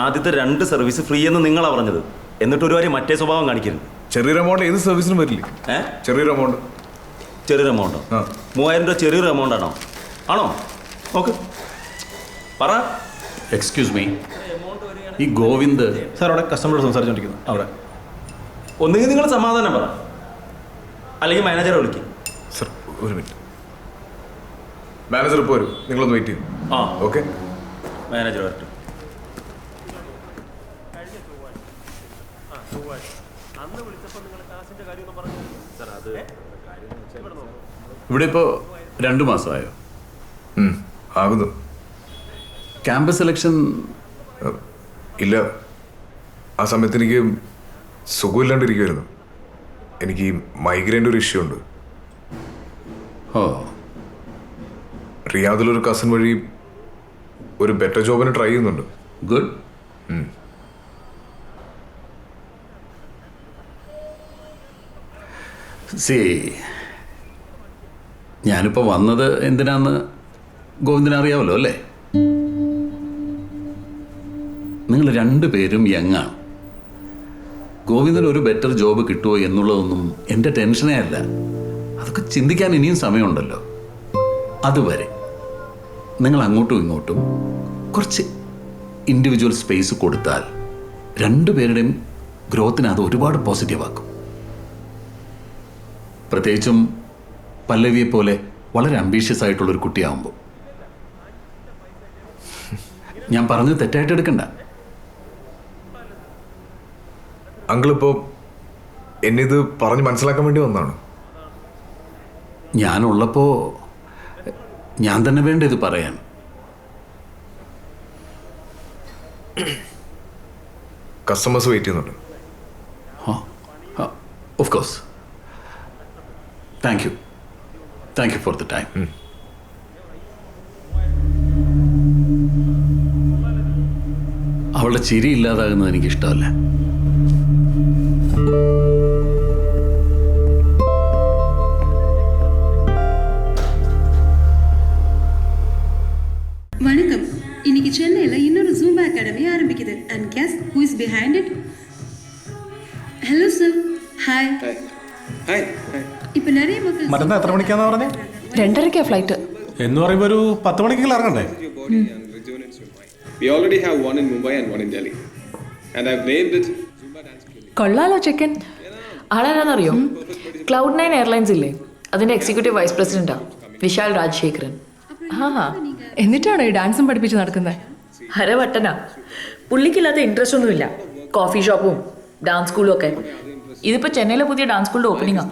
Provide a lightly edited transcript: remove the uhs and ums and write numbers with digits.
ആദ്യത്തെ 2 service free എന്ന് നിങ്ങളാണ് പറഞ്ഞത്. എന്നിട്ട് ഒരു കാര്യം മറ്റേ സ്വഭാവം കാണിക്കരുത്. ചെറിയൊരു എമൗണ്ട് ഏത് സർവീസിനും വരില്ലേ? ചെറിയൊരു എമൗണ്ടോ? 3000 രൂപ ചെറിയൊരു എമൗണ്ട് ആണോ? ആണോ? ഓക്കെ, പറ. എക്സ്ക്യൂസ് മീ, ഈ ഗോവിന്ദ് സാർ അവിടെ കസ്റ്റമറോട് സംസാരിച്ചുകൊണ്ടിരിക്കുന്നു. അവിടെ ഒന്നുകിൽ നിങ്ങൾ സമാധാനം പറ, അല്ലെങ്കിൽ മാനേജറെ വിളിക്കും. സർ ഒരു മിനിറ്റ്, മാനേജർ ഇപ്പോൾ വരും, നിങ്ങളൊന്ന് വെയിറ്റ് ചെയ്യും. ഓക്കെ, മാനേജർ വരട്ടെ. ഇവിടെ ഇപ്പോൾ 2 മാസമായോ? ആകുന്നു. ക്യാമ്പസ് സെലക്ഷൻ ഇല്ല, ആ സമയത്ത് എനിക്ക് സുഖമില്ലാണ്ടിരിക്കുമായിരുന്നു. എനിക്ക് ഈ മൈഗ്രെയിൻ്റെ ഒരു ഇഷ്യൂ ഉണ്ട്. ഓ, റിയാദിലൊരു കസിൻ വഴി ഒരു ബെറ്റർ ജോബിന് ട്രൈ ചെയ്യുന്നുണ്ട്. ഗുഡ്. സി, ഞാനിപ്പോൾ വന്നത് എന്തിനാന്ന് ഗോവിന്ദന് അറിയാമല്ലോ അല്ലേ? നിങ്ങൾ 2 പേരും യങ്ങാണ്. ഗോവിന്ദന് ഒരു ബെറ്റർ ജോബ് കിട്ടുമോ എന്നുള്ളതൊന്നും എൻ്റെ ടെൻഷനേ അല്ല. അതൊക്കെ ചിന്തിക്കാൻ ഇനിയും സമയമുണ്ടല്ലോ. അതുവരെ നിങ്ങൾ അങ്ങോട്ടും ഇങ്ങോട്ടും കുറച്ച് ഇൻഡിവിജ്വൽ സ്പേസ് കൊടുത്താൽ 2 പേരുടെയും ഗ്രോത്തിന് അത് ഒരുപാട് പോസിറ്റീവാക്കും. പ്രത്യേകിച്ചും പല്ലവിയെ പോലെ വളരെ അംബീഷ്യസ് ആയിട്ടുള്ളൊരു കുട്ടിയാവുമ്പോൾ. ഞാൻ പറഞ്ഞത് തെറ്റായിട്ട് എടുക്കണ്ട. അങ്കിളിപ്പോൾ എന്നെ ഇത് പറഞ്ഞ് മനസ്സിലാക്കാൻ വേണ്ടി വന്നതാണ്. ഞാനുള്ളപ്പോൾ ഞാൻ തന്നെ വേണ്ട ഇത് പറയാൻ. കസ്റ്റമേഴ്സ് വെയിറ്റ് ചെയ്യുന്നുണ്ട്. Of course. Thank you for the time. അവളുടെ ചിരി ഇല്ലാതാകുന്നത് എനിക്കിഷ്ടമല്ല. வணக்கம். இன்னைக்கு சென்னையில் இன்னொரு ஜூம்பா அகாடமி ஆரம்பிக்குது. And guess who is behind it? Hello sir. Hi. Hi. இப்போ நிறைய மக்கள் മറ്റന്നാ എത്ര മണിക്കാന്നാ പറഞ്ഞേ? 2:30 ഫ്ലൈറ്റ് എന്ന് പറയുമ്പോൾ ഒരു 10 മണിക്കെങ്കിലും ഇറങ്ങണ്ടേ? We already have one in Mumbai and one in Delhi. And I've named it Zumba Dance Clinic. കൊള്ളാലോ ചെക്കൻ. ആളാരാന്നറിയോ? Cloud9 എയർലൈൻസ് ഇല്ലേ, അതിന്റെ എക്സിക്യൂട്ടീവ് വൈസ് പ്രസിഡന്റാ വിശാൽ രാജശേഖരൻ. എന്നിട്ടാണോ ഈ ഡാൻസും പഠിപ്പിച്ച് നടക്കുന്നത്? ഹരവട്ടനാ. പുള്ളിക്കില്ലാത്ത ഇൻട്രസ്റ്റ് ഒന്നുമില്ല. കോഫി ഷോപ്പും ഡാൻസ് സ്കൂളും ഒക്കെ. ഇതിപ്പോ ചെന്നൈയിലെ പുതിയ ഡാൻസ് സ്കൂളിന്റെ ഓപ്പണിംഗാ.